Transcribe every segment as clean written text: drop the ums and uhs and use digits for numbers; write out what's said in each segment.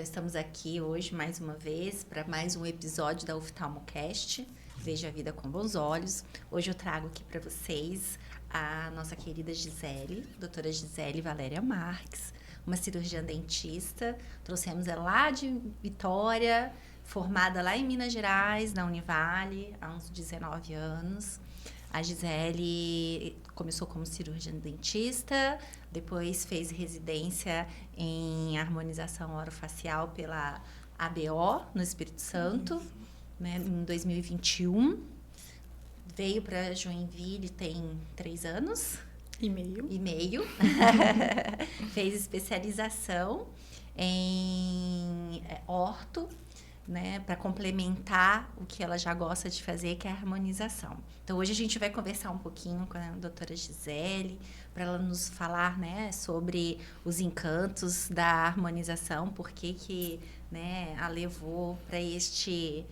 estamos aqui hoje mais uma vez para mais um episódio da OftalmoCast, Veja a Vida com Bons Olhos. Hoje eu trago aqui para vocês a nossa querida Gisele, doutora Gisele Valéria Marques, uma cirurgiã dentista. Trouxemos ela lá de Vitória, formada lá em Minas Gerais, na Univale, há uns 19 anos. A Gisele começou como cirurgiã dentista, depois fez residência em harmonização orofacial pela ABO, no Espírito Santo, né, em 2021. Veio para Joinville tem 3 anos. E meio. Fez especialização em orto, né, para complementar o que ela já gosta de fazer, que é a harmonização. Então, hoje a gente vai conversar um pouquinho com a doutora Gisele, para ela nos falar, né, sobre os encantos da harmonização, por que né, a levou para este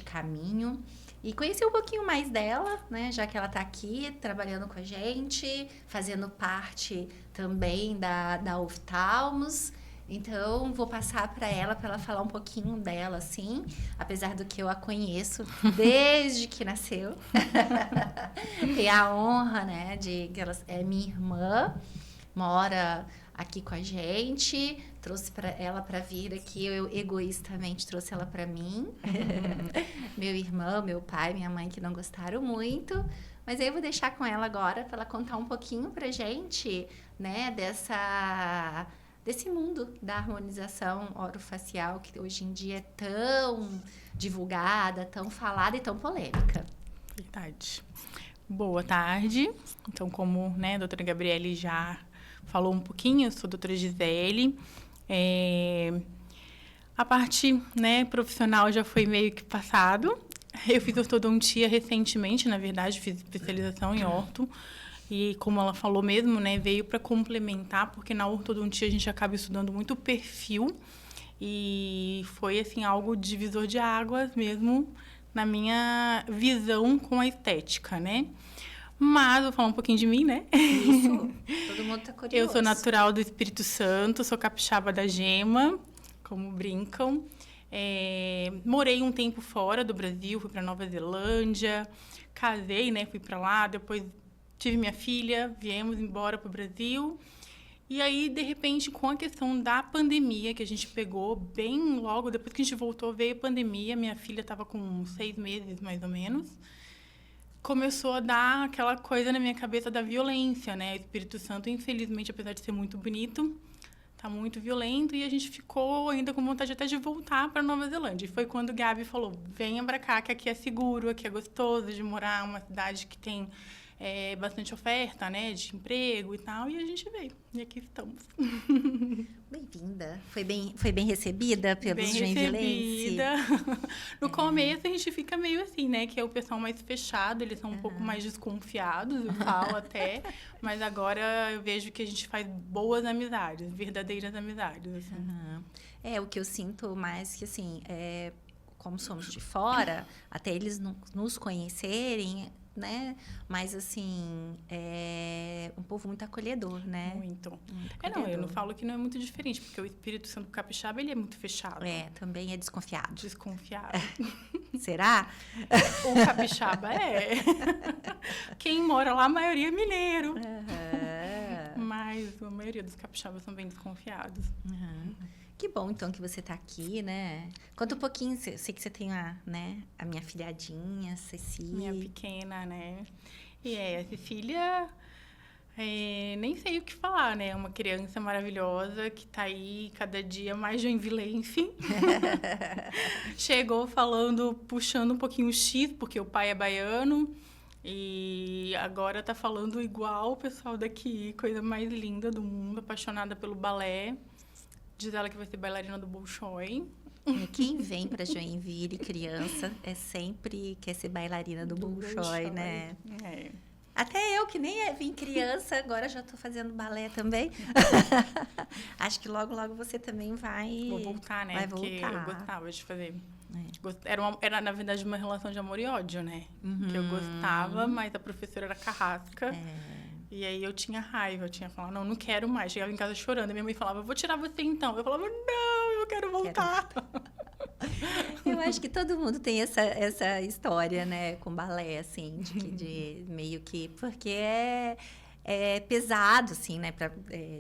caminho. E conhecer um pouquinho mais dela, né, já que ela está aqui trabalhando com a gente, fazendo parte também da Oftalmos. Então, vou passar para ela falar um pouquinho dela, assim, apesar do que eu a conheço desde que nasceu. Tenho a honra, né, de que ela é minha irmã, mora aqui com a gente, trouxe ela para vir aqui, eu egoístamente trouxe ela para mim. Meu irmão, meu pai, minha mãe que não gostaram muito, mas aí eu vou deixar com ela agora para ela contar um pouquinho pra gente, né, desse mundo da harmonização orofacial que hoje em dia é tão divulgada, tão falada e tão polêmica. Verdade. Boa tarde. Então, como, né, a doutora Gabriele já falou um pouquinho, eu sou a doutora Gisele. A parte, né, profissional já foi meio que passado. Eu fiz ortodontia recentemente, na verdade, fiz especialização em orto. E como ela falou mesmo, né, veio para complementar, porque na ortodontia a gente acaba estudando muito o perfil. E foi, assim, algo divisor de águas mesmo na minha visão com a estética, né? Mas vou falar um pouquinho de mim, né? Isso, todo mundo tá curioso. Eu sou natural do Espírito Santo, sou capixaba da Gema, como brincam. Morei um tempo fora do Brasil, fui para Nova Zelândia, casei, né, fui para lá, depois tive minha filha, viemos embora para o Brasil. E aí, de repente, com a questão da pandemia, que a gente pegou bem logo, depois que a gente voltou, veio a pandemia, minha filha estava com 6 meses, mais ou menos. Começou a dar aquela coisa na minha cabeça da violência, né? O Espírito Santo, infelizmente, apesar de ser muito bonito, tá muito violento, e a gente ficou ainda com vontade até de voltar para Nova Zelândia. E foi quando o Gabi falou, venha para cá, que aqui é seguro, aqui é gostoso de morar, uma cidade que tem bastante oferta, né, de emprego e tal, e a gente veio. E aqui estamos. Bem-vinda. Foi bem recebida pelos joinvilenses? Bem recebida. No começo, a gente fica meio assim, né, que é o pessoal mais fechado, eles são um pouco mais desconfiados, eu falo até, mas agora eu vejo que a gente faz boas amizades, verdadeiras amizades. Assim. O que eu sinto mais que, assim, como somos de fora, até eles nos conhecerem, né? Mas, assim, é um povo muito acolhedor, né? Muito acolhedor. Eu não falo que não é muito diferente, porque o Espírito Santo capixaba, ele é muito fechado. Também é desconfiado. Desconfiado. Será? O capixaba é. Quem mora lá, a maioria é mineiro. Mas a maioria dos capixabas são bem desconfiados. Que bom, então, que você está aqui, né? Conta um pouquinho, sei que você tem a minha filhadinha, Ceci. Minha pequena, né? E a Cecília, nem sei o que falar, né? É uma criança maravilhosa que está aí cada dia mais joinvilense. Chegou puxando um pouquinho o X, porque o pai é baiano. E agora tá falando igual o pessoal daqui, coisa mais linda do mundo, apaixonada pelo balé. Diz ela que vai ser bailarina do Bolshoi. Quem vem para Joinville, criança, sempre quer ser bailarina do Bolshoi, né? Até eu, que nem vim criança, agora já estou fazendo balé também. Acho que logo, logo você também vai... Vou voltar, né? Vai porque voltar. eu gostava de fazer. Era, na verdade, uma relação de amor e ódio, né? Que eu gostava, mas a professora era carrasca. E aí eu tinha raiva, eu tinha falado, não quero mais. Chegava em casa chorando, minha mãe falava, vou tirar você então. Eu falava, não, eu quero voltar. Eu acho que todo mundo tem essa história, né, com balé, assim, de meio que... Porque é pesado, assim, né,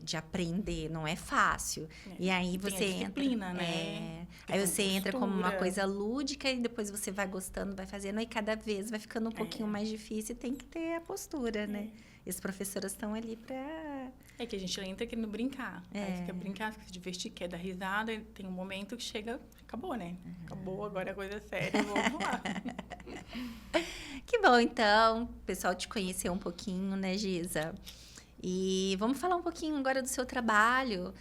de aprender, não é fácil. E aí você tem a disciplina, entra... né? Aí você entra como uma postura. coisa lúdica e depois você vai gostando, vai fazendo, e cada vez vai ficando um pouquinho mais difícil e tem que ter a postura, né? E as professoras estão ali para... É que a gente entra querendo brincar. Aí fica brincar, fica se divertir, quer dar risada. E tem um momento que chega, acabou, né? Acabou, agora a coisa é séria, vamos lá. Que bom, então, o pessoal te conheceu um pouquinho, né, Giza? E vamos falar um pouquinho agora do seu trabalho.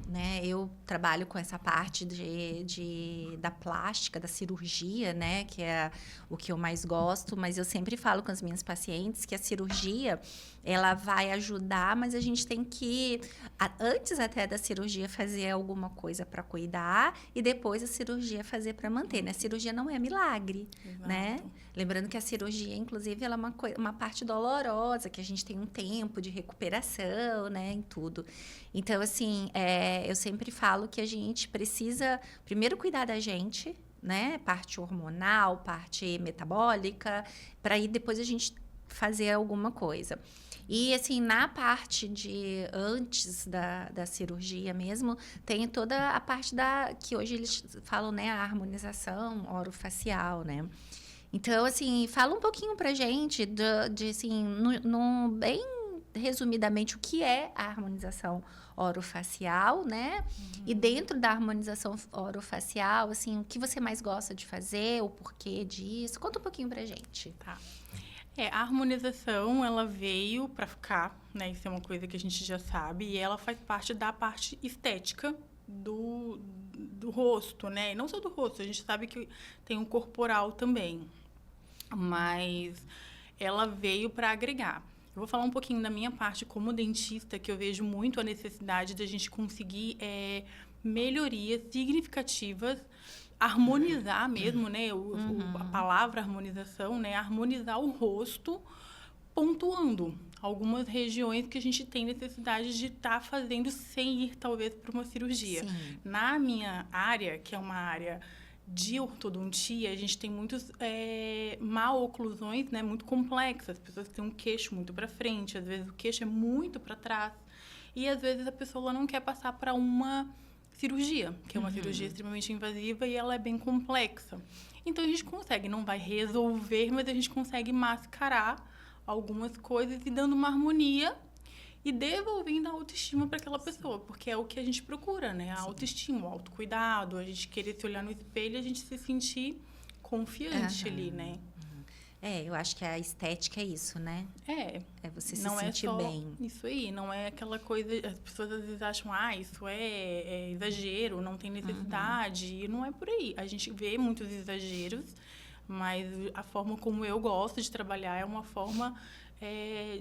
Né, eu trabalho com essa parte da plástica, da cirurgia, né, que é o que eu mais gosto, mas eu sempre falo com as minhas pacientes que a cirurgia, ela vai ajudar, mas a gente tem que, antes até da cirurgia, fazer alguma coisa para cuidar e depois a cirurgia fazer para manter, né? A cirurgia não é milagre, né? Lembrando que a cirurgia, inclusive, ela é uma parte dolorosa, que a gente tem um tempo de recuperação, né, em tudo. Então, assim, eu sempre falo que a gente precisa, primeiro, cuidar da gente, né? Parte hormonal, parte metabólica, para aí depois a gente fazer alguma coisa. E, assim, na parte de antes da cirurgia mesmo, tem toda a parte que hoje eles falam, né? A harmonização orofacial, né? Então, assim, fala um pouquinho pra gente assim, bem resumidamente, o que é a harmonização orofacial, né? E dentro da harmonização orofacial, assim, o que você mais gosta de fazer, o porquê disso? Conta um pouquinho pra gente. Tá. A harmonização, ela veio para ficar, né? Isso é uma coisa que a gente já sabe. E ela faz parte da parte estética do rosto, né? E não só do rosto, a gente sabe que tem um corporal também. Mas ela veio para agregar. Eu vou falar um pouquinho da minha parte como dentista, que eu vejo muito a necessidade da gente conseguir melhorias significativas, harmonizar mesmo, né? A palavra harmonização, né? Harmonizar o rosto, pontuando algumas regiões que a gente tem necessidade de estar fazendo sem ir, talvez, para uma cirurgia. Sim. Na minha área, que é uma área de ortodontia, a gente tem muitas maloclusões, né, muito complexas. As pessoas têm um queixo muito para frente, às vezes o queixo é muito para trás. E, às vezes, a pessoa não quer passar para uma cirurgia, que é uma cirurgia extremamente invasiva e ela é bem complexa. Então, a gente consegue, não vai resolver, mas a gente consegue mascarar algumas coisas e dando uma harmonia e devolvendo a autoestima para aquela pessoa, porque é o que a gente procura, né? A autoestima, o autocuidado, a gente querer se olhar no espelho e a gente se sentir confiante ali, né? Eu acho que a estética é isso, né? É você se não sentir é só bem. Isso aí, não é aquela coisa... As pessoas às vezes acham, isso é exagero, não tem necessidade. E não é por aí. A gente vê muitos exageros, mas a forma como eu gosto de trabalhar é uma forma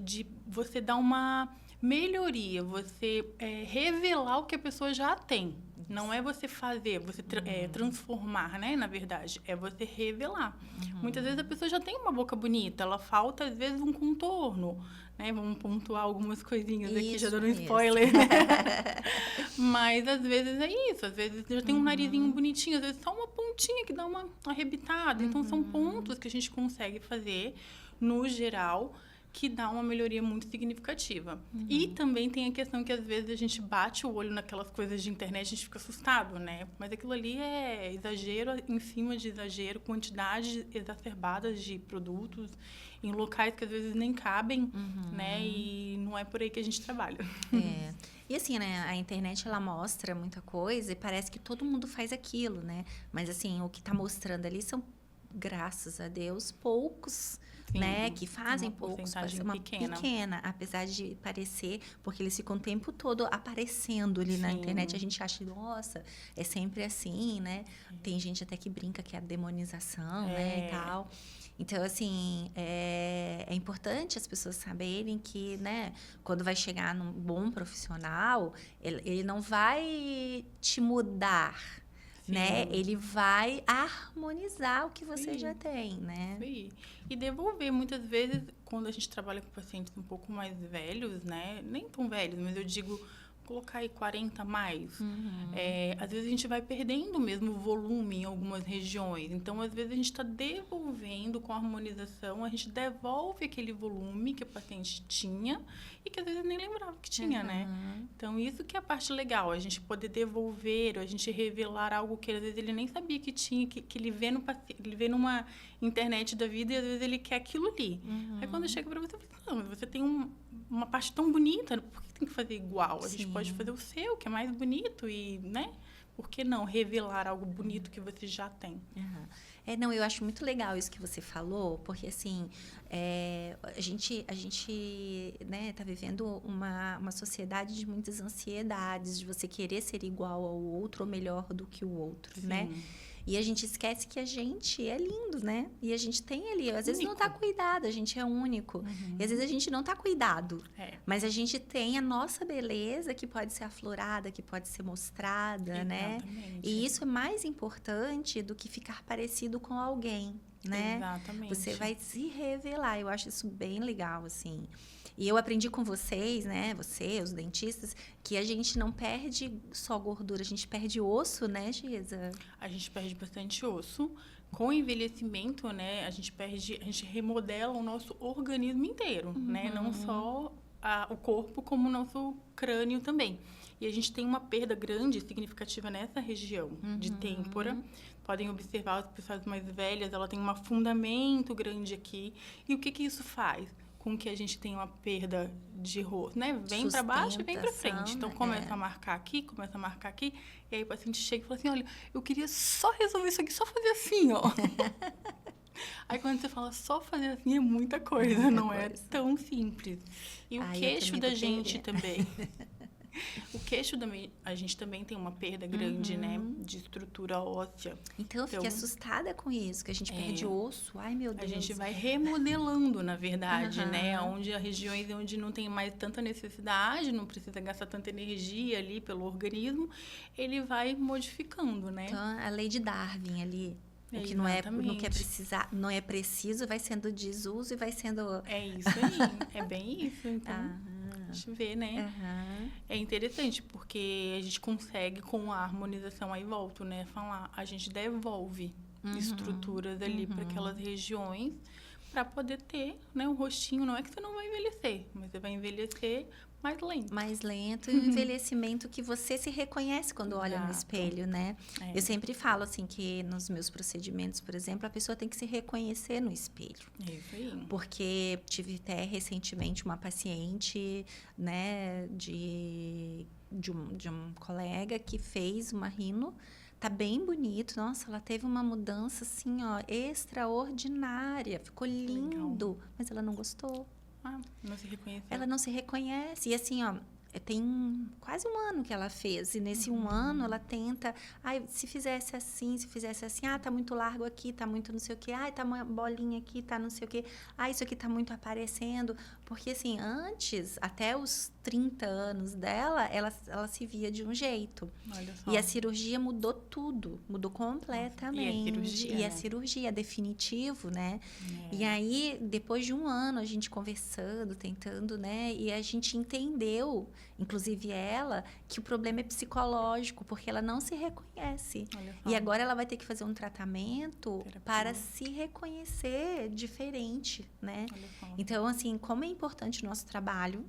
de você dar uma melhoria, você revelar o que a pessoa já tem. Não é você fazer, você transformar, né? Na verdade, é você revelar. Muitas vezes a pessoa já tem uma boca bonita, ela falta, às vezes, um contorno, né? Vamos pontuar algumas coisinhas aqui, já dando um spoiler, né? Mas, às vezes, é isso. Às vezes, já tem um narizinho bonitinho, às vezes, só uma pontinha que dá uma arrebitada. Então, são pontos que a gente consegue fazer, no geral, que dá uma melhoria muito significativa. E também tem a questão que, às vezes, a gente bate o olho naquelas coisas de internet, a gente fica assustado, né? Mas aquilo ali é exagero em cima de exagero, quantidades exacerbadas de produtos em locais que, às vezes, nem cabem, né? E não é por aí que a gente trabalha. E assim, né, a internet, ela mostra muita coisa e parece que todo mundo faz aquilo, né? Mas, assim, o que está mostrando ali são, graças a Deus, poucos... Sim, né, que fazem poucos, uma pequena, apesar de parecer, porque eles ficam o tempo todo aparecendo ali na internet, a gente acha, nossa, é sempre assim, né? Tem gente até que brinca que é a demonização, né, e tal. Então, assim, é importante as pessoas saberem que, né, quando vai chegar num bom profissional, ele não vai te mudar, né? Ele vai harmonizar o que você já tem, né? Sim. E devolver, muitas vezes, quando a gente trabalha com pacientes um pouco mais velhos, né? Nem tão velhos, mas eu digo colocar aí 40 a mais. Às vezes a gente vai perdendo mesmo volume em algumas regiões. Então, às vezes a gente está devolvendo com a harmonização, a gente devolve aquele volume que o paciente tinha e que às vezes nem lembrava que tinha, né? Então, isso que é a parte legal, a gente poder devolver, a gente revelar algo que às vezes ele nem sabia que tinha, que ele vê no ele vê numa internet da vida e às vezes ele quer aquilo ali. Aí quando chega para você, não, você tem uma parte tão bonita, por que tem que fazer igual? A gente pode fazer o seu, que é mais bonito e, né? Por que não revelar algo bonito que você já tem? Não, eu acho muito legal isso que você falou, porque, assim, a gente né, tá vivendo uma sociedade de muitas ansiedades, de você querer ser igual ao outro ou melhor do que o outro, né? E a gente esquece que a gente é lindo, né? E a gente tem ali, às vezes não tá cuidado, a gente é único. E às vezes a gente não tá cuidado. Mas a gente tem a nossa beleza que pode ser aflorada, que pode ser mostrada, né? E isso é mais importante do que ficar parecido com alguém, né? Exatamente. Você vai se revelar. Eu acho isso bem legal, assim. E eu aprendi com vocês, né? Você, os dentistas, que a gente não perde só gordura, a gente perde osso, né, Giza? A gente perde bastante osso. Com o envelhecimento, né, a gente remodela o nosso organismo inteiro, né? Não só o corpo, como o nosso crânio também. E a gente tem uma perda grande, significativa nessa região de têmpora. Podem observar as pessoas mais velhas, ela tem um afundamento grande aqui. E o que isso faz? Com que a gente tenha uma perda de rosto, né? Vem para baixo e vem para frente. Então, começa a marcar aqui, e aí o paciente chega e fala assim, olha, eu queria só resolver isso aqui, só fazer assim, ó. Aí, quando você fala só fazer assim, é muita coisa, não é tão simples. E o queixo da gente também. O queixo também, a gente também tem uma perda grande, né? De estrutura óssea. Então, eu fiquei assustada com isso, que a gente perde osso. Ai, meu Deus. A gente vai remodelando, na verdade, né? Onde há regiões onde não tem mais tanta necessidade, não precisa gastar tanta energia ali pelo organismo, ele vai modificando, né? Então, a lei de Darwin ali. O que não é preciso vai sendo desuso e vai sendo... É isso aí, é bem isso. Então, a gente vê, né? É interessante, porque a gente consegue, com a harmonização, aí volto, né? Falar, a gente devolve estruturas ali para aquelas regiões para poder ter, né, um rostinho. Não é que você não vai envelhecer, mas você vai envelhecer mais lento. Mais lento, e o envelhecimento que você se reconhece quando olha no espelho, né? Eu sempre falo, assim, que nos meus procedimentos, por exemplo, a pessoa tem que se reconhecer no espelho. É isso aí. Porque tive até recentemente uma paciente, né, de um colega que fez uma rino. Tá bem bonito. Nossa, ela teve uma mudança, assim, ó, extraordinária. Ficou lindo. Legal. Mas ela não gostou. Não se reconheceu. Ela não se reconhece. E assim, ó, tem quase um ano que ela fez. E nesse um ano, ela tenta... se fizesse assim, tá muito largo aqui, tá muito não sei o quê. Tá uma bolinha aqui, tá não sei o quê. Isso aqui tá muito aparecendo. Porque, assim, antes, até os 30 anos dela, ela se via de um jeito. Olha só. E a cirurgia mudou tudo. Mudou completamente. E a cirurgia, definitivo, né? E aí, depois de um ano, a gente conversando, tentando, né? E a gente entendeu, inclusive ela, que o problema é psicológico, porque ela não se reconhece. E agora ela vai ter que fazer um tratamento para se reconhecer diferente, né? Então, assim, como é importante o nosso trabalho,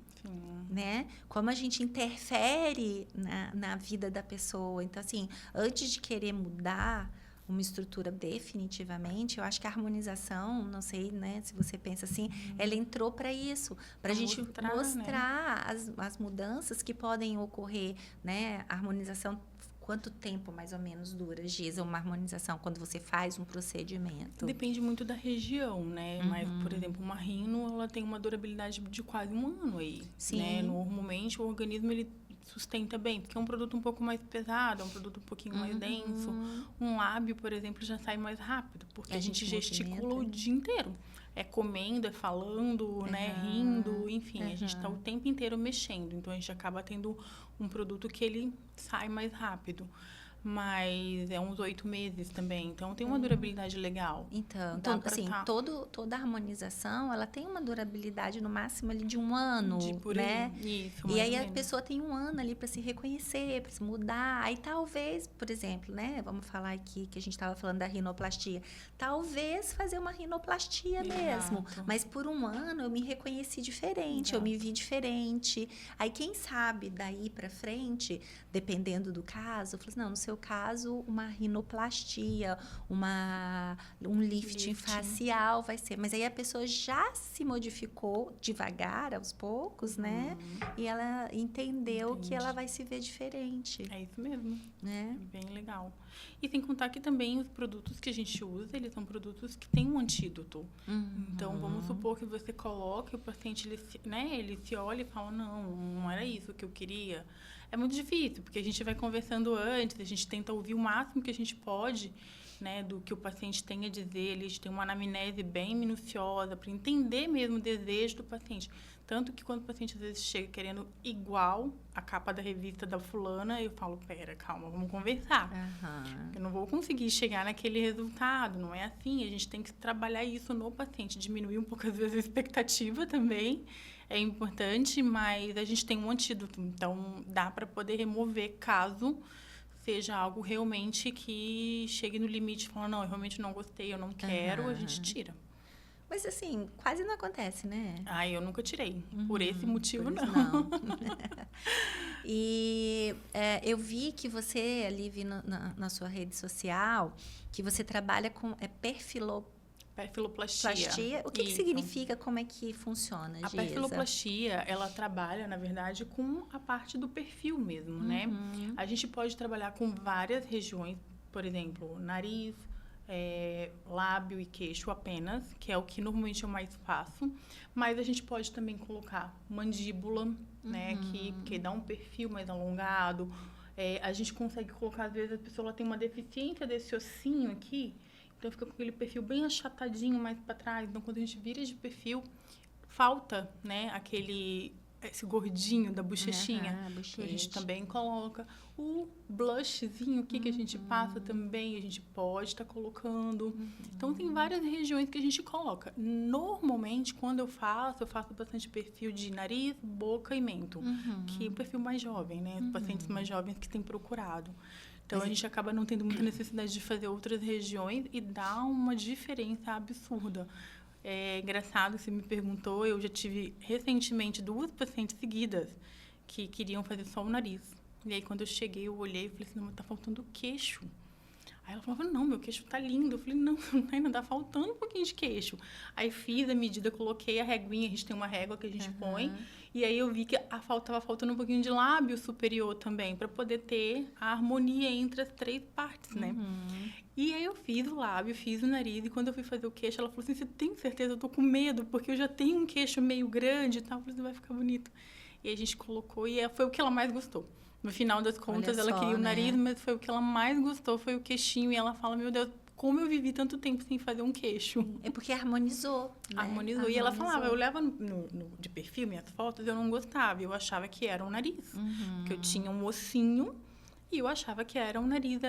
né? Como a gente interfere na vida da pessoa. Então, assim, antes de querer mudar uma estrutura definitivamente, eu acho que a harmonização, não sei, né, se você pensa assim, ela entrou para isso, para a gente mostrar, né, as mudanças que podem ocorrer, né? A harmonização, quanto tempo mais ou menos dura, Giza, uma harmonização quando você faz um procedimento? Depende muito da região, né? Mas, por exemplo, uma rino, ela tem uma durabilidade de quase um ano aí. Sim. Né? Normalmente, o organismo, ele sustenta bem, porque é um produto um pouco mais pesado, é um produto um pouquinho mais denso. Um lábio, por exemplo, já sai mais rápido, porque a gente gesticula o dia inteiro. É comendo, é falando, né, rindo, enfim, a gente está o tempo inteiro mexendo. Então, a gente acaba tendo um produto que ele sai mais rápido. mas é uns 8 meses também. Então, tem uma durabilidade legal. Então, Dá pra assim, tá- toda harmonização, ela tem uma durabilidade no máximo ali de 1 ano, de por né? aí. Isso, E mais aí ou a menos. pessoa tem 1 ano ali para se reconhecer, para se mudar. Aí talvez, por exemplo, né? Vamos falar aqui que a gente estava falando da rinoplastia. Talvez fazer uma rinoplastia mesmo. Exato. Mas por 1 ano eu me reconheci diferente, eu me vi diferente. Aí quem sabe daí para frente, dependendo do caso, eu falo assim, não, no seu caso, uma rinoplastia, um lifting facial vai ser. Mas aí a pessoa já se modificou devagar, aos poucos, né? E ela entendeu que ela vai se ver diferente, É isso mesmo. né? Bem legal. E sem contar que também os produtos que a gente usa, eles são produtos que têm um antídoto. Então, vamos supor que você coloque o paciente, ele se olha e fala, não era isso que eu queria. É muito difícil, porque a gente vai conversando antes, a gente tenta ouvir o máximo que a gente pode, né, do que o paciente tem a dizer. A gente tem uma anamnese bem minuciosa para entender mesmo o desejo do paciente. Tanto que quando o paciente às vezes chega querendo igual a capa da revista da fulana, eu falo, pera, calma, vamos conversar. Eu não vou conseguir chegar naquele resultado, não é assim. A gente tem que trabalhar isso no paciente, diminuir um pouco às vezes a expectativa também. É importante, mas a gente tem um antídoto, então dá para poder remover caso seja algo realmente que chegue no limite e fala, não, eu realmente não gostei, eu não quero, a gente tira. Mas assim, quase não acontece, né? Eu nunca tirei. Por esse motivo, Por isso, não. E eu vi que você ali vi na sua rede social que você trabalha com Perfiloplastia. O que Isso. significa? Como é que funciona, A Geisa? perfiloplastia, ela trabalha, na verdade, com a parte do perfil mesmo, né? A gente pode trabalhar com várias regiões, por exemplo, nariz, lábio e queixo apenas, que é o que normalmente eu mais faço. Mas a gente pode também colocar mandíbula, né? Que dá um perfil mais alongado. A gente consegue colocar, às vezes, a pessoa ela tem uma deficiência desse ossinho aqui, então fica com aquele perfil bem achatadinho mais para trás. Então, quando a gente vira de perfil, falta, né, esse gordinho da bochechinha. Então, a gente também coloca o blushzinho aqui que a gente passa também, a gente pode estar colocando. Então, tem várias regiões que a gente coloca. Normalmente, quando eu faço bastante perfil de nariz, boca e mento, que é o perfil mais jovem, né? Os pacientes mais jovens que têm procurado. Então, a gente acaba não tendo muita necessidade de fazer outras regiões e dá uma diferença absurda. É engraçado, você me perguntou, eu já tive recentemente 2 pacientes seguidas que queriam fazer só o nariz. E aí, quando eu cheguei, eu olhei e falei assim, não, tá faltando o queixo. Aí ela falou, não, meu queixo tá lindo. Eu falei, não, ainda tá faltando um pouquinho de queixo. Aí fiz a medida, coloquei a reguinha, a gente tem uma régua que a gente põe. E aí eu vi que tava faltando um pouquinho de lábio superior também, para poder ter a harmonia entre as 3 partes, né? E aí eu fiz o lábio, fiz o nariz, e quando eu fui fazer o queixo, ela falou assim, você tem certeza? Eu tô com medo, porque eu já tenho um queixo meio grande e tal. Eu falei, vai ficar bonito. E a gente colocou, e foi o que ela mais gostou. No final das contas, ela queria o nariz, mas foi o que ela mais gostou, foi o queixinho. E ela fala, meu Deus, como eu vivi tanto tempo sem fazer um queixo. É porque harmonizou, né? Harmonizou. E ela falava, eu olhava de perfil, minhas fotos, eu não gostava. Eu achava que era um nariz. Porque eu tinha um ossinho e eu achava que era um nariz.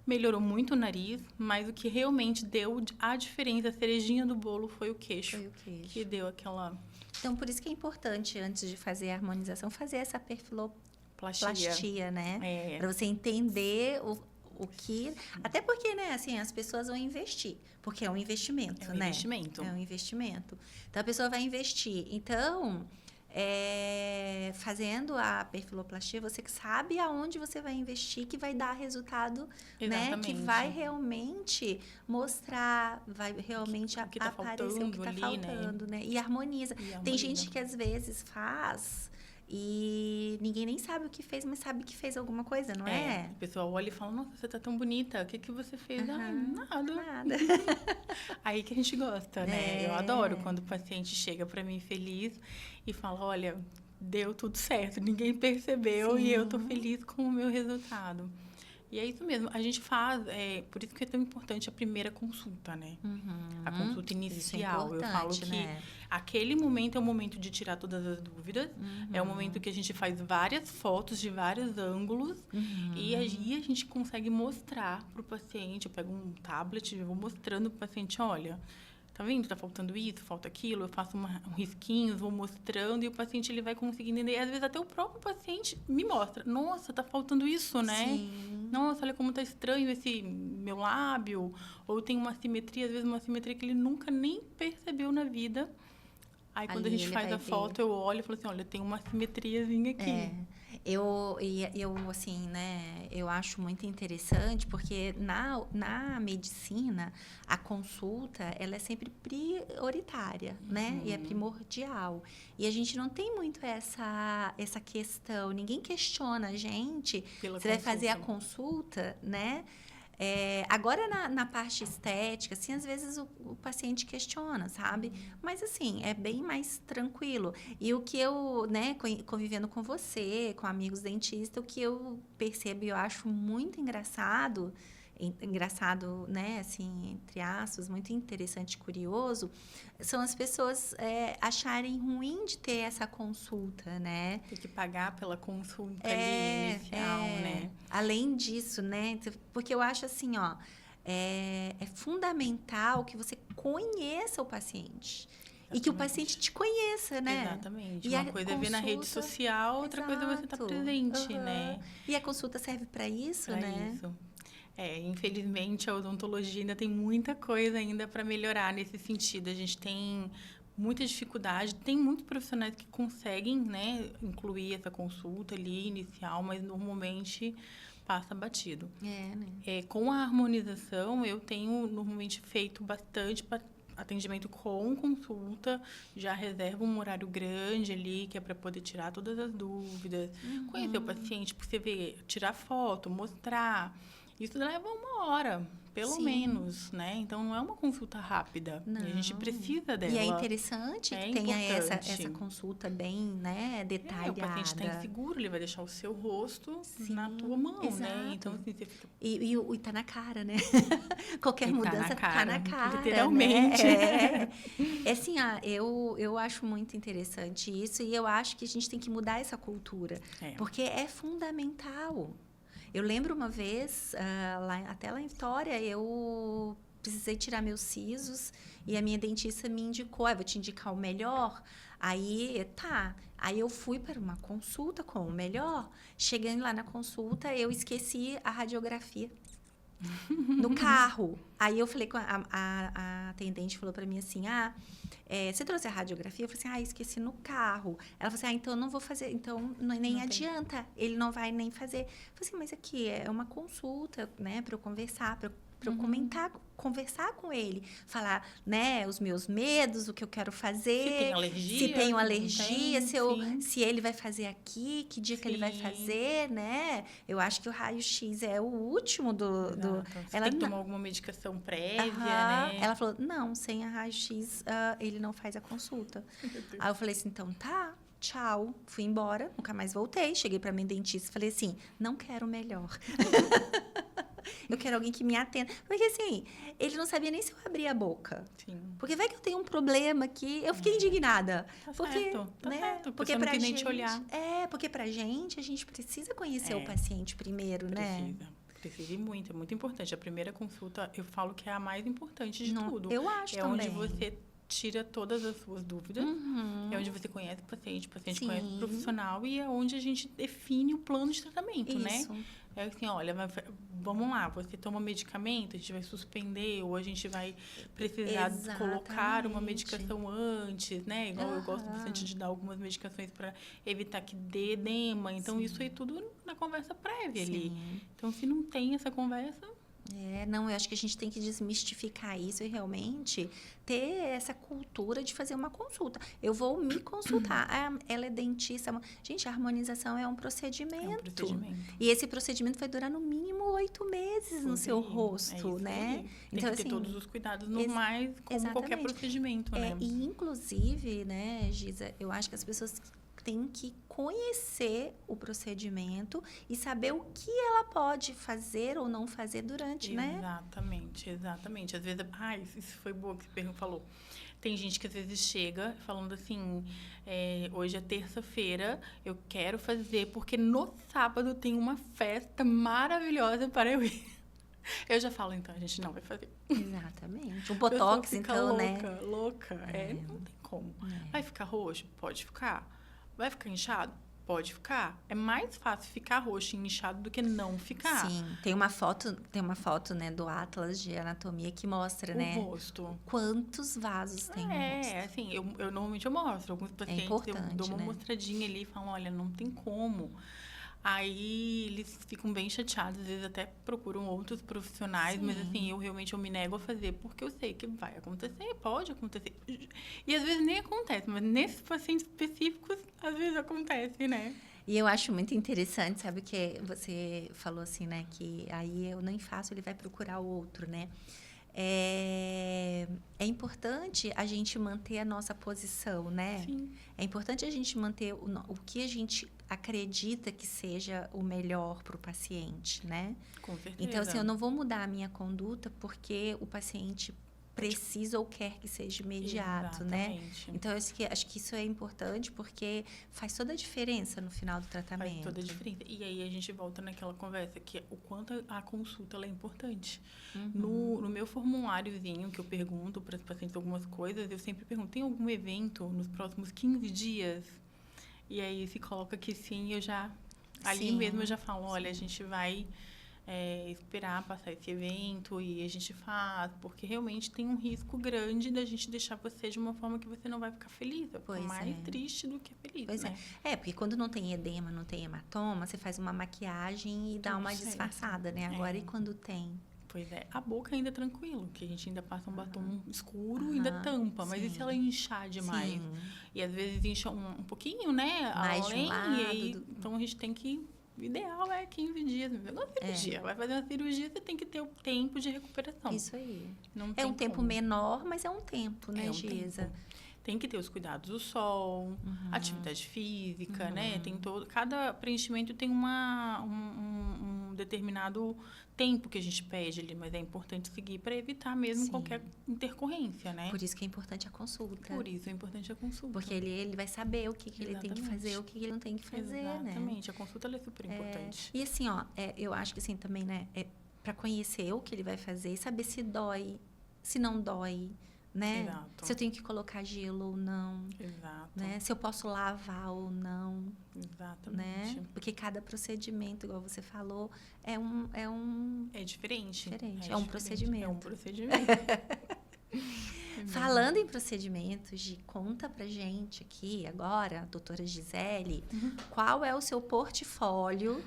Melhorou muito o nariz, mas o que realmente deu a diferença, a cerejinha do bolo, foi o queixo. Que deu aquela... Então, por isso que é importante, antes de fazer a harmonização, fazer essa perfiloplastia, né? Para você entender o que... Até porque, né, assim, as pessoas vão investir. Porque é um investimento, né? É um investimento. Então, a pessoa vai investir. Então, fazendo a perfiloplastia, você sabe aonde você vai investir, que vai dar resultado, né? Que vai realmente mostrar, vai realmente aparecer o que está faltando, né? E harmoniza. Tem gente que, às vezes, faz... E ninguém nem sabe o que fez, mas sabe que fez alguma coisa, não é? O pessoal olha e fala, nossa, você tá tão bonita, o que você fez? Nada. Aí que a gente gosta, né? Eu adoro quando o paciente chega para mim feliz e fala, olha, deu tudo certo, ninguém percebeu e eu tô feliz com o meu resultado. E é isso mesmo, a gente faz, por isso que é tão importante a primeira consulta, né? A consulta inicial. Eu falo que aquele momento é o momento de tirar todas as dúvidas, é o momento que a gente faz várias fotos de vários ângulos e dia a gente consegue mostrar para o paciente, eu pego um tablet e vou mostrando para o paciente, olha, tá vendo? Tá faltando isso, falta aquilo, eu faço um risquinho, vou mostrando e o paciente ele vai conseguir entender. E, às vezes até o próprio paciente me mostra, nossa, tá faltando isso, né? Sim. Nossa, olha como tá estranho esse meu lábio. Ou tem uma assimetria, às vezes uma assimetria que ele nunca nem percebeu na vida. Aí, quando a gente faz a foto, eu olho e falo assim, olha, tem uma assimetriazinha aqui. Eu, assim, né, eu acho muito interessante, porque na medicina, a consulta, ela é sempre prioritária, né? E é primordial. E a gente não tem muito essa questão, ninguém questiona a gente. Você vai fazer a consulta, né? Agora, na parte estética, assim, às vezes o paciente questiona, sabe? Mas, assim, é bem mais tranquilo. E o que eu, né, convivendo com você, com amigos dentistas, o que eu percebo e eu acho muito engraçado, né, assim, entre aspas, muito interessante e curioso, são as pessoas acharem ruim de ter essa consulta, né? Tem que pagar pela consulta ali inicial, né? Além disso, né? Porque eu acho assim, ó, é fundamental que você conheça o paciente. Exatamente. E que o paciente te conheça, né? Exatamente. Uma coisa é ver na rede social, outra coisa é você estar presente, né? E a consulta serve para isso, né? Isso. Infelizmente, a odontologia ainda tem muita coisa ainda para melhorar nesse sentido. A gente tem muita dificuldade, tem muitos profissionais que conseguem, né, incluir essa consulta ali inicial, mas normalmente passa batido. Né? Com a harmonização, eu tenho normalmente feito bastante atendimento com consulta, já reservo um horário grande ali, que é para poder tirar todas as dúvidas, conhecer o paciente, porque você vê, tirar foto, mostrar. Isso leva 1 hora, pelo menos, né? Então, não é uma consulta rápida. Não. E a gente precisa dela. E é interessante que tenha essa consulta bem, né, detalhada. O paciente está inseguro, ele vai deixar o seu rosto na tua mão, né? Então, assim, você fica... E tá na cara, né? Qualquer mudança tá na cara, literalmente. Né? Assim, eu acho muito interessante isso e eu acho que a gente tem que mudar essa cultura. Porque é fundamental. Eu lembro uma vez, até lá em Vitória, eu precisei tirar meus sisos e a minha dentista me indicou, vou te indicar o melhor. Aí, tá. Aí eu fui para uma consulta com o melhor. Chegando lá na consulta, eu esqueci a radiografia no carro. Aí eu falei com a atendente, falou para mim assim, você trouxe a radiografia? Eu falei assim, esqueci no carro. Ela falou assim, então não vou fazer, então nem adianta, ele não vai nem fazer. Eu falei assim, mas aqui é uma consulta, né, para eu conversar, para eu conversar com ele, falar, né, os meus medos, o que eu quero fazer. Se tenho alergia, se ele vai fazer aqui, que dia que ele vai fazer, né? Eu acho que o raio-x é o último Ela tem que tomar alguma medicação prévia, né? Ela falou, não, sem a raio-x ele não faz a consulta. Aí eu falei assim, então tá. Tchau, fui embora, nunca mais voltei. Cheguei para minha dentista e falei assim, não quero melhor. Eu quero alguém que me atenda. Porque, assim, ele não sabia nem se eu abria a boca. Sim. Porque vai que eu tenho um problema aqui. Eu fiquei indignada. Tá certo. Porque pra gente... te olhar. Porque pra gente, a gente precisa conhecer o paciente primeiro, né? Precisa muito, é muito importante. A primeira consulta, eu falo que é a mais importante de tudo. Eu acho também. É onde você tira todas as suas dúvidas. É onde você conhece o paciente conhece o profissional e é onde a gente define o plano de tratamento, né? É assim, olha, vamos lá, você toma medicamento, a gente vai suspender ou a gente vai precisar colocar uma medicação antes, né? Igual eu gosto bastante de dar algumas medicações para evitar que dê edema. Então, isso aí tudo na conversa prévia ali. Então, se não tem essa conversa... eu acho que a gente tem que desmistificar isso e realmente ter essa cultura de fazer uma consulta. Eu vou me consultar. Ela é dentista. Gente, a harmonização é um procedimento. E esse procedimento vai durar no mínimo 8 meses no seu rosto, né? Então, tem que ter todos os cuidados normais, como qualquer procedimento, né? E, inclusive, né, Giza, eu acho que as pessoas tem que conhecer o procedimento e saber o que ela pode fazer ou não fazer durante, né? Exatamente. Às vezes, isso foi boa que você falou. Tem gente que às vezes chega falando assim, hoje é terça-feira, eu quero fazer porque no sábado tem uma festa maravilhosa para eu ir. Eu já falo, então, a gente não vai fazer. Exatamente. Um botox, então, louca, né? Louca. Não tem como. Vai ficar roxo? Pode ficar. Vai ficar inchado? Pode ficar. É mais fácil ficar roxo e inchado do que não ficar. Sim. Tem uma foto, né, do Atlas de Anatomia que mostra, né? O rosto. Quantos vasos tem no rosto. Assim, eu normalmente eu mostro. Alguns pacientes, importante, eu dou uma né? mostradinha ali e falo, olha, não tem como. Aí eles ficam bem chateados, às vezes até procuram outros profissionais, mas assim, eu me nego a fazer porque eu sei que vai acontecer, pode acontecer. E às vezes nem acontece, mas nesses pacientes específicos, às vezes acontece, né? E eu acho muito interessante, sabe, que você falou assim, né, que aí eu nem faço, ele vai procurar o outro, né? É importante a gente manter a nossa posição, né? Sim. É importante a gente manter o que a gente acredita que seja o melhor para o paciente, né? Com certeza. Então, assim, eu não vou mudar a minha conduta porque o paciente precisa ou quer que seja imediato, Exatamente. né? Então, acho que isso é importante porque faz toda a diferença no final do tratamento. Faz toda a diferença. E aí a gente volta naquela conversa que o quanto a consulta ela é importante. No meu formuláriozinho que eu pergunto para os pacientes algumas coisas, eu sempre pergunto, tem algum evento nos próximos 15 dias? E aí se coloca que sim, ali mesmo eu já falo, olha, a gente vai esperar passar esse evento e a gente faz, porque realmente tem um risco grande da gente deixar você de uma forma que você não vai ficar feliz. Mais triste do que feliz, pois né? Porque quando não tem edema, não tem hematoma, você faz uma maquiagem e dá uma disfarçada, né? Agora, e quando tem? Pois é. A boca ainda é tranquilo, que a gente ainda passa um batom escuro e ainda tampa. Mas e se ela inchar demais? Sim. E às vezes incha um pouquinho, né? Mais além, de um lado. E aí, então a gente tem que... O ideal é 15 dias. Não é cirurgia. Vai fazer uma cirurgia, você tem que ter o tempo de recuperação. Isso aí. Não é um tempo menor, mas é um tempo, né, Geisa? Tem que ter os cuidados do sol, atividade física, né? Tem cada preenchimento tem um determinado tempo que a gente pede ali, mas é importante seguir para evitar mesmo qualquer intercorrência, né? Por isso que é importante a consulta. Por isso é importante a consulta. Porque ele vai saber o que ele tem que fazer, o que ele não tem que fazer, né? Exatamente. A consulta ela é super importante. E assim, eu acho que assim também, né? Para conhecer o que ele vai fazer e saber se dói, se não dói, né? Exato. Se eu tenho que colocar gelo ou não. Exato. Né? Se eu posso lavar ou não. Exatamente. Né? Porque cada procedimento, igual você falou, é diferente. É um procedimento. É um procedimento. Falando em procedimentos, conta pra gente aqui agora, doutora Gisele, qual é o seu portfólio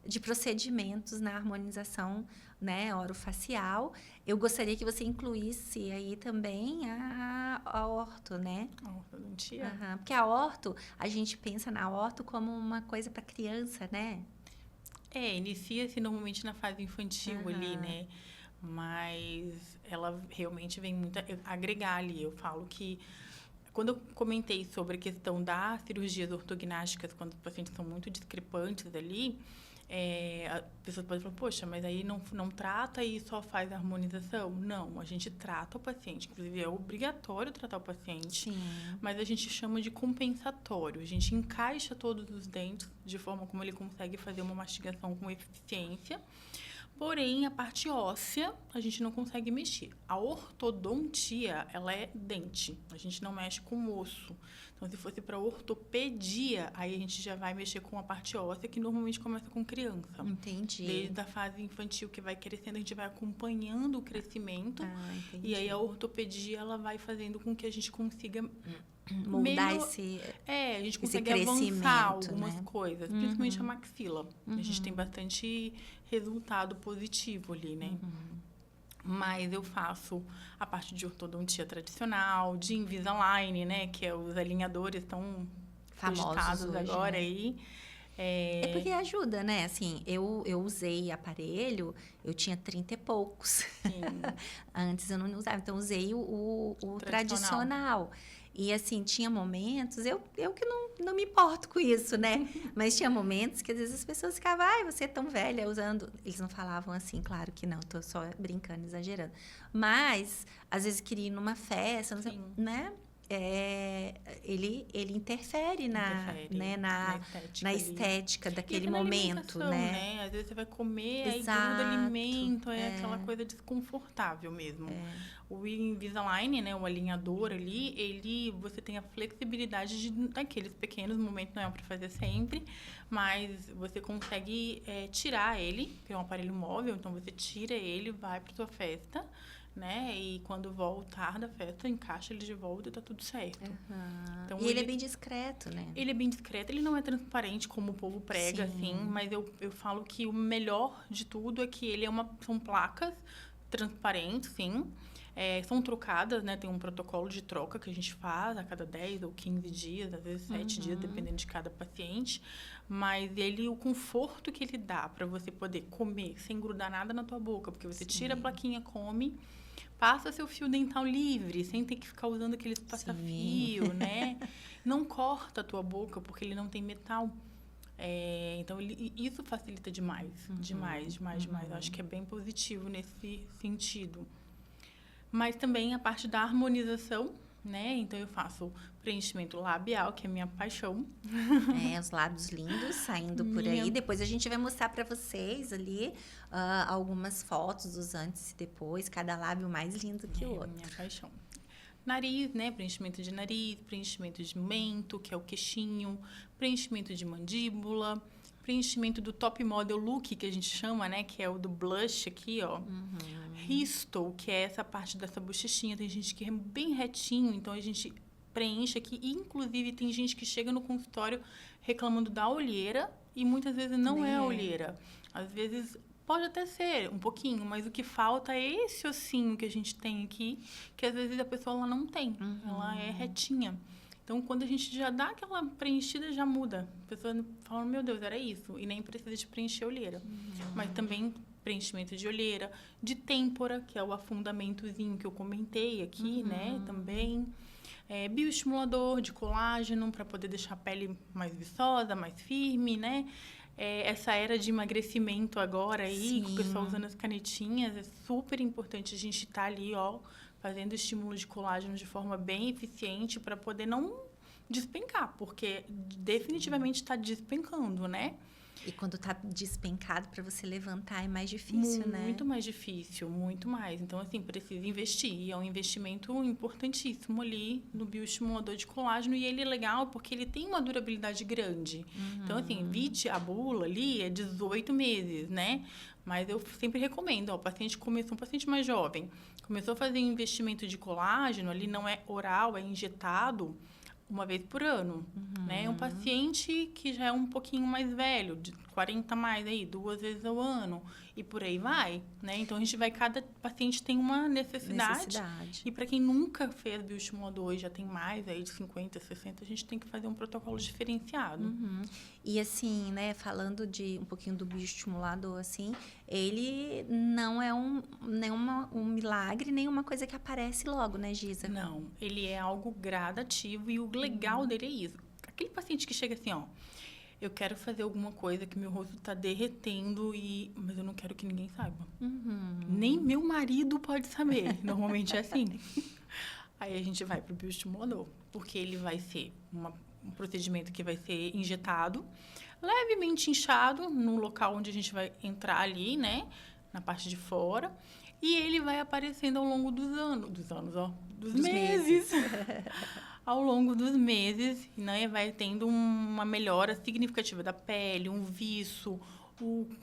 de procedimentos na harmonização, né, orofacial? Eu gostaria que você incluísse aí também a orto, né? A ortodontia? Porque a orto, a gente pensa na orto como uma coisa para criança, né? Inicia-se normalmente na fase infantil ali, né? Mas ela realmente vem muito agregar ali. Eu falo que quando eu comentei sobre a questão das cirurgias ortognásticas, quando os pacientes são muito discrepantes ali, a pessoa pode falar, poxa, mas aí não trata e só faz a harmonização? Não, a gente trata o paciente. Inclusive, é obrigatório tratar o paciente. Sim. Mas a gente chama de compensatório. A gente encaixa todos os dentes de forma como ele consegue fazer uma mastigação com eficiência. Porém, a parte óssea, a gente não consegue mexer. A ortodontia, ela é dente. A gente não mexe com osso. Então, se fosse para ortopedia, aí a gente já vai mexer com a parte óssea, que normalmente começa com criança. Entendi. Desde a fase infantil, que vai crescendo, a gente vai acompanhando o crescimento. Entendi. E aí, a ortopedia, ela vai fazendo com que a gente consiga... moldar esse a gente consegue crescimento, avançar algumas né? coisas, principalmente a maxila. A gente tem bastante resultado positivo ali, né? Mas eu faço a parte de ortodontia tradicional, de Invisalign, né? Que é os alinhadores tão famosos cogitados hoje, agora né? aí. É porque ajuda, né? Assim, eu usei aparelho, eu tinha 30 e poucos. Sim. Antes eu não usava, então usei o tradicional. E assim, tinha momentos, eu que não me importo com isso, né? Mas tinha momentos que às vezes as pessoas ficavam, ai, você é tão velha usando. Eles não falavam assim, claro que não, tô só brincando, exagerando. Mas, às vezes queria ir numa festa, não sei, né? Ele interfere né, na estética daquele momento, né? Às vezes você vai comer, aí gruda alimento, aquela coisa desconfortável mesmo. O Invisalign, né, o alinhador ali, você tem a flexibilidade daqueles pequenos momentos, não é para fazer sempre, mas você consegue tirar ele, que é um aparelho móvel, então você tira ele, vai para sua festa, né? E quando voltar da festa, encaixa ele de volta e tá tudo certo. Então, e ele é bem discreto, né? Ele é bem discreto, ele não é transparente como o povo prega, assim, mas eu falo que o melhor de tudo é que ele são placas transparentes, sim. São trocadas, né? Tem um protocolo de troca que a gente faz a cada 10 ou 15 dias, às vezes 7 dias, dependendo de cada paciente. Mas o conforto que ele dá para você poder comer sem grudar nada na tua boca, porque você tira a plaquinha, come, passa seu fio dental livre, sem ter que ficar usando aqueles passa-fio, né? Não corta a tua boca, porque ele não tem metal. Então, isso facilita demais. Demais. Eu acho que é bem positivo nesse sentido. Mas também a parte da harmonização, né? Então, eu faço preenchimento labial, que é a minha paixão. Os lábios lindos saindo por aí. Depois a gente vai mostrar para vocês ali algumas fotos dos antes e depois. Cada lábio mais lindo que o outro. Minha paixão. Nariz, né? Preenchimento de nariz, preenchimento de mento, que é o queixinho, preenchimento de mandíbula, preenchimento do top model look, que a gente chama, né? Que é o do blush aqui, ó. Risto, que é essa parte dessa bochechinha. Tem gente que é bem retinho, então a gente preenche aqui. Inclusive, tem gente que chega no consultório reclamando da olheira e muitas vezes não é a olheira. Às vezes pode até ser um pouquinho, mas o que falta é esse ossinho que a gente tem aqui, que às vezes a pessoa ela não tem. Ela é retinha. Então, quando a gente já dá aquela preenchida, já muda. A pessoa fala, meu Deus, era isso. E nem precisa de preencher a olheira. Mas também preenchimento de olheira, de têmpora, que é o afundamentozinho que eu comentei aqui, né? Também. Bioestimulador de colágeno, para poder deixar a pele mais viçosa, mais firme, né? Essa era de emagrecimento agora aí, com o pessoal usando as canetinhas, é super importante a gente estar ali, ó, fazendo estímulo de colágeno de forma bem eficiente para poder não despencar, porque definitivamente está despencando, né? E quando tá despencado, para você levantar é mais difícil, né? Muito mais difícil, muito mais. Então, assim, precisa investir. E é um investimento importantíssimo ali no bioestimulador de colágeno. E ele é legal porque ele tem uma durabilidade grande. Então, assim, a bula ali é 18 meses, né? Mas eu sempre recomendo, ó, o paciente começou, um paciente mais jovem, começou a fazer investimento de colágeno, ali não é oral, é injetado, uma vez por ano, né? Um paciente que já é um pouquinho mais velho, de 40 mais aí, 2 vezes ao ano, e por aí vai, né? Então, cada paciente tem uma necessidade. E para quem nunca fez bioestimulador e já tem mais aí de 50, 60, a gente tem que fazer um protocolo diferenciado. E assim, né, falando de um pouquinho do bioestimulador, assim, ele não é um milagre, nem uma coisa que aparece logo, né, Giza? Não, ele é algo gradativo e o legal dele é isso. Aquele paciente que chega assim, ó, eu quero fazer alguma coisa que meu rosto está derretendo, mas eu não quero que ninguém saiba. Nem meu marido pode saber. Normalmente é assim. Aí a gente vai para o bioestimulador, porque ele vai ser um procedimento que vai ser injetado, levemente inchado no local onde a gente vai entrar ali, né? Na parte de fora. E ele vai aparecendo ao longo dos meses. Ao longo dos meses, né, vai tendo uma melhora significativa da pele, um viço,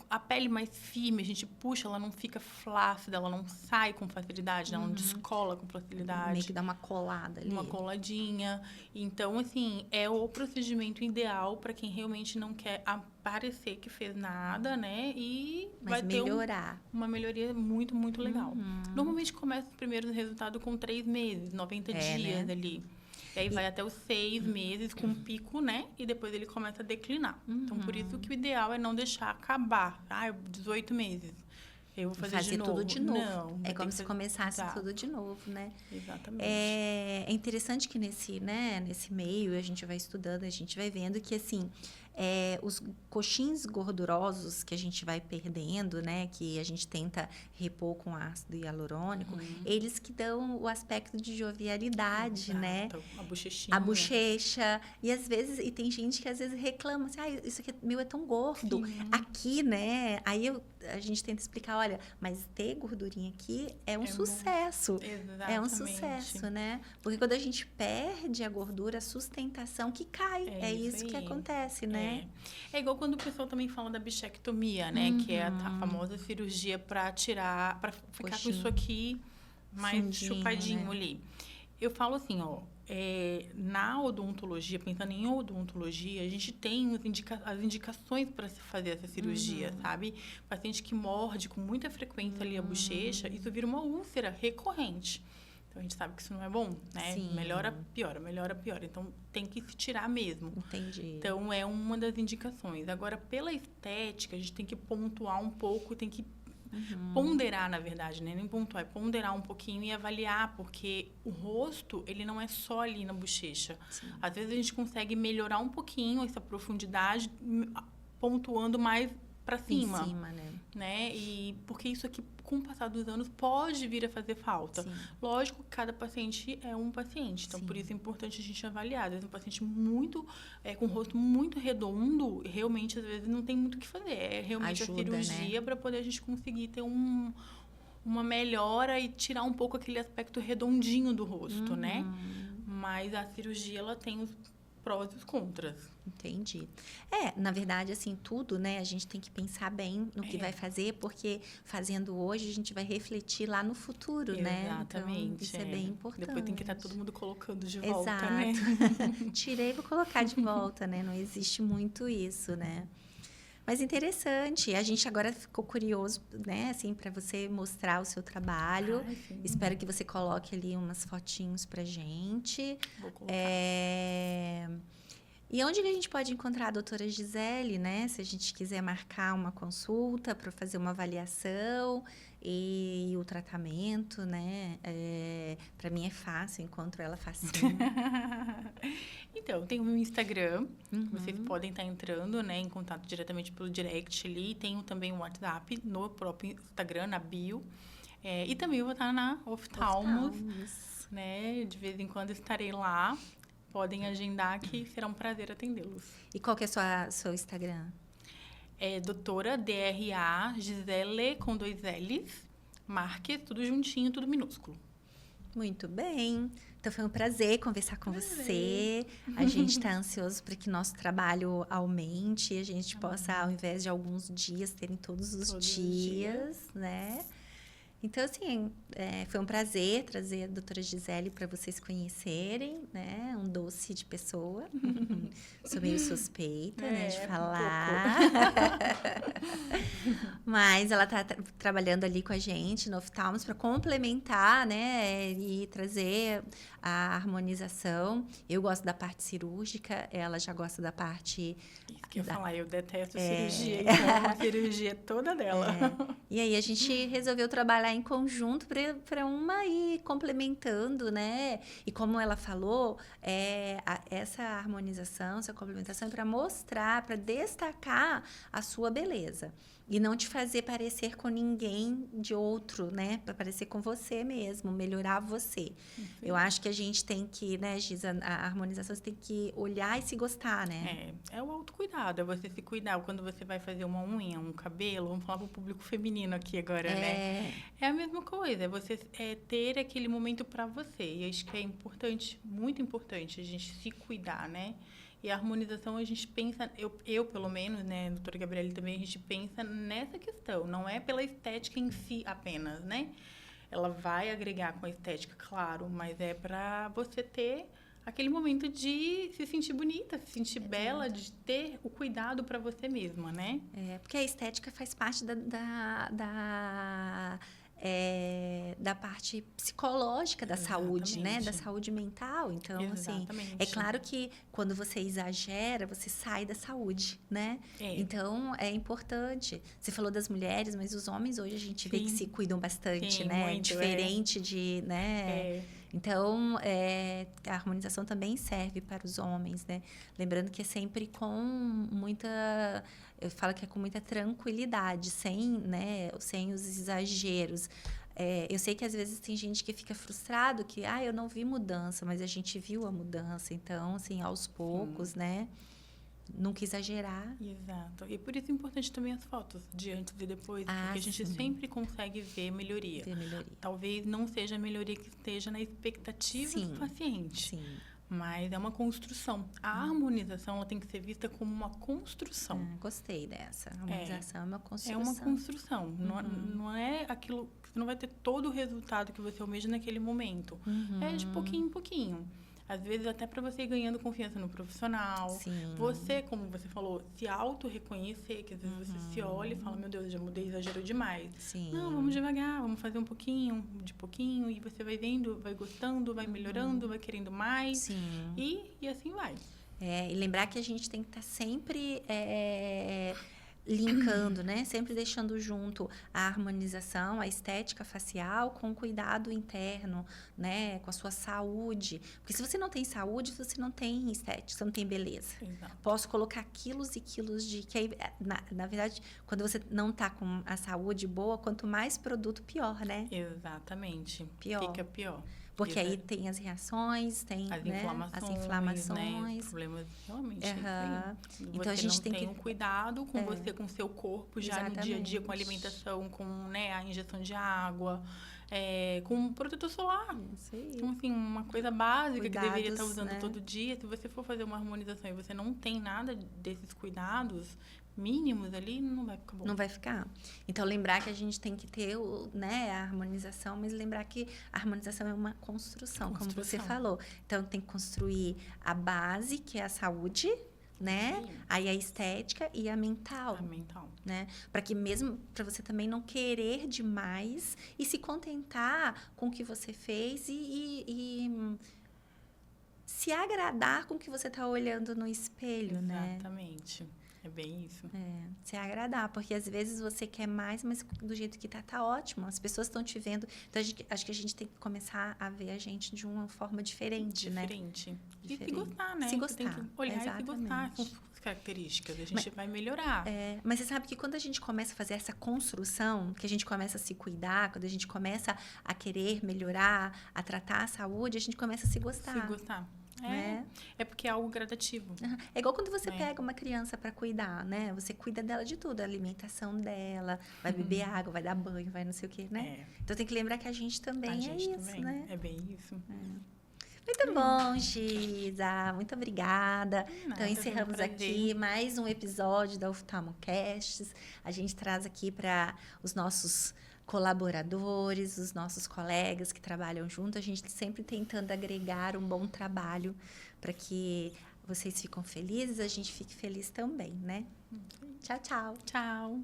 a pele mais firme, a gente puxa, ela não fica flácida, ela não sai com facilidade, ela não descola com facilidade. Meio que dá uma colada ali. Uma coladinha. Então, assim, é o procedimento ideal para quem realmente não quer parecer que fez nada, né? E vai melhorar. Uma melhoria muito, muito legal. Normalmente começa os primeiros resultados com 3 meses, 90 dias, né? Ali. E aí vai até os 6 meses com pico, né? E depois ele começa a declinar. Então, por isso que o ideal é não deixar acabar. 18 meses. Eu vou fazer de novo. tudo de novo. Não, É como se começasse Exato. tudo de novo, né? Exatamente. É interessante que nesse meio a gente vai estudando, a gente vai vendo que, assim, os coxins gordurosos que a gente vai perdendo, né? Que a gente tenta repor com ácido hialurônico, eles que dão o aspecto de jovialidade, Exato. né? A bochechinha. A bochecha. E às vezes, e tem gente que às vezes reclama assim, isso aqui meu é tão gordo. Sim. Aqui, né? Aí a gente tenta explicar, olha, mas ter gordurinha aqui é um sucesso. Exatamente. É um sucesso, né? Porque quando a gente perde a gordura, a sustentação que cai. É isso que acontece, né? É igual quando o pessoal também fala da bichectomia, né? Que é a famosa cirurgia para tirar, para ficar com isso aqui mais fundinho, chupadinho, né? ali. Eu falo assim, ó, na odontologia, pensando em odontologia, a gente tem as indicações para se fazer essa cirurgia, sabe? Paciente que morde com muita frequência ali a bochecha, isso vira uma úlcera recorrente. Então, a gente sabe que isso não é bom, né? Sim. Melhora, piora. Então, tem que se tirar mesmo. Entendi. Então, é uma das indicações. Agora, pela estética, a gente tem que pontuar um pouco, tem que ponderar, na verdade, né? Nem pontuar, é ponderar um pouquinho e avaliar, porque o rosto, ele não é só ali na bochecha. Sim. Às vezes, a gente consegue melhorar um pouquinho essa profundidade, pontuando mais para cima. Em cima, né? E porque isso aqui, com o passar dos anos, pode vir a fazer falta. Sim. Lógico que cada paciente é um paciente. Então, por isso é importante a gente avaliar. Às vezes, um paciente com o rosto muito redondo, realmente, às vezes, não tem muito o que fazer. É realmente Ajuda, a cirurgia, né? Para poder a gente conseguir ter uma melhora e tirar um pouco aquele aspecto redondinho do rosto, né? Mas a cirurgia, ela tem os prós e os contras. Entendi. Na verdade, assim, tudo, né? A gente tem que pensar bem no que vai fazer, porque fazendo hoje, a gente vai refletir lá no futuro, né? Exatamente. Então, isso é bem importante. Depois tem que estar todo mundo colocando de volta, Exato. né? Tirei e vou colocar de volta, né? Não existe muito isso, né? Mas interessante. A gente agora ficou curioso, né? Assim, para você mostrar o seu trabalho. Espero que você coloque ali umas fotinhos pra gente. Vou colocar. E onde que a gente pode encontrar a doutora Gisele, né? Se a gente quiser marcar uma consulta para fazer uma avaliação e o tratamento, né? Para mim é fácil, encontro ela facinho. Então, tem o meu Instagram, vocês podem estar entrando, né, em contato diretamente pelo direct ali. Tenho também o WhatsApp no próprio Instagram, na bio. E também eu vou estar na Oftalmos, né? De vez em quando estarei lá. Podem agendar que será um prazer atendê-los. E qual que é seu Instagram? É doutora DRA Gisele com 2 L's, Marques, tudo juntinho, tudo minúsculo. Muito bem. Então, foi um prazer conversar com você. A gente está ansioso para que nosso trabalho aumente. A gente possa, ao invés de alguns dias, terem todos os dias, né? Então, assim, foi um prazer trazer a doutora Gisele para vocês conhecerem, né? Um doce de pessoa. Sou meio suspeita, né, de falar. Mas ela está trabalhando ali com a gente no Oftalmos para complementar, né? E trazer a harmonização. Eu gosto da parte cirúrgica, ela já gosta da parte... Isso que eu ia falar, eu detesto cirurgia, então a cirurgia é toda dela. E aí a gente resolveu trabalhar em conjunto para uma ir complementando, né? E como ela falou, essa harmonização, essa complementação é para mostrar, para destacar a sua beleza. E não te fazer parecer com ninguém de outro, né? Para parecer com você mesmo, melhorar você. Eu acho que a gente tem que, né, Gisa, a harmonização, você tem que olhar e se gostar, né? É o autocuidado, é você se cuidar. Quando você vai fazer uma unha, um cabelo, vamos falar para o público feminino aqui agora, né? É a mesma coisa, é você ter aquele momento para você. E acho que é importante, muito importante, a gente se cuidar, né? E a harmonização, a gente pensa, eu pelo menos, né, a doutora Gabriele também, a gente pensa nessa questão. Não é pela estética em si apenas, né? Ela vai agregar com a estética, claro, mas é para você ter aquele momento de se sentir bonita, se sentir bela, de ter o cuidado para você mesma, né? da parte psicológica da saúde, né? Da Exatamente. saúde mental. Então, assim, Exatamente. é claro que quando você exagera, você sai da saúde, né? É. Então, é importante. Você falou das mulheres, mas os homens hoje a gente vê que Sim. se cuidam bastante, Sim, né? muito, Diferente de, né? É. Então, a harmonização também serve para os homens, né? Lembrando que é sempre com muita... Eu falo que é com muita tranquilidade, sem, né, sem os exageros. Eu sei que às vezes tem gente que fica frustrado, que, eu não vi mudança, mas a gente viu a mudança. Então, assim, aos poucos, né? Nunca exagerar. Exato. E por isso é importante também as fotos de antes e depois, Ah, porque a gente sim. sempre consegue ver melhoria. Ver melhoria. Talvez não seja a melhoria que esteja na expectativa Sim. do paciente, Sim. mas é uma construção. A harmonização ela tem que ser vista como uma construção. Gostei dessa. A harmonização é uma É construção. uma construção. Não é aquilo que você não vai ter todo o resultado que você almeja naquele momento. É de pouquinho em pouquinho. Às vezes, até para você ir ganhando confiança no profissional. Sim. Você, como você falou, se auto-reconhecer, que às vezes você se olha e fala, meu Deus, já mudei, exagero demais. Sim. Não, vamos devagar, vamos fazer um pouquinho, de pouquinho, e você vai vendo, vai gostando, vai melhorando, vai querendo mais. Sim. E assim vai. E lembrar que a gente tem que estar sempre linkando, né? Sempre deixando junto a harmonização, a estética facial com o cuidado interno, né? Com a sua saúde. Porque se você não tem saúde, você não tem estética, você não tem beleza. Exato. Posso colocar quilos e quilos de... Que aí, na verdade, quando você não está com a saúde boa, quanto mais produto, pior, né? Exatamente. Pior. Fica pior. Porque aí tem as reações, tem as né, inflamações, as inflamações. né, os problemas realmente. Então a gente tem que um cuidado com você, com o seu corpo já no dia a dia, com a alimentação, com né, a injeção de água, com protetor solar. Isso aí. Então, assim, uma coisa básica Cuidados, que deveria estar usando né? todo dia. Se você for fazer uma harmonização e você não tem nada desses cuidados mínimos ali, não vai ficar bom. Não vai ficar. Então, lembrar que a gente tem que ter né, a harmonização, mas lembrar que a harmonização é uma construção, como você falou. Então, tem que construir a base, que é a saúde, né? Sim. Aí a estética e a mental. A mental. Né? Para que mesmo, para você também não querer demais e se contentar com o que você fez e se agradar com o que você está olhando no espelho, né? Exatamente. É bem isso. Se agradar, porque às vezes você quer mais, mas do jeito que tá ótimo. As pessoas estão te vendo. Então, acho que a gente tem que começar a ver a gente de uma forma diferente, né? Diferente. E se gostar, né? Se gostar. Você tem que olhar e se gostar. São as características. A gente vai melhorar. Mas você sabe que quando a gente começa a fazer essa construção, que a gente começa a se cuidar, quando a gente começa a querer melhorar, a tratar a saúde, a gente começa a se gostar. Se gostar. Né? É porque é algo gradativo. É igual quando você pega uma criança para cuidar, né? Você cuida dela de tudo, a alimentação dela, vai beber água, vai dar banho, vai não sei o quê, né? Então tem que lembrar que a gente também isso, também. né? É bem isso. Muito bom, Giza. Muito obrigada. Então encerramos aqui mais um episódio da OftalmoCast. A gente traz aqui para os nossos colaboradores, os nossos colegas que trabalham junto, a gente sempre tentando agregar um bom trabalho para que vocês fiquem felizes, a gente fique feliz também, né? Tchau, tchau. Tchau.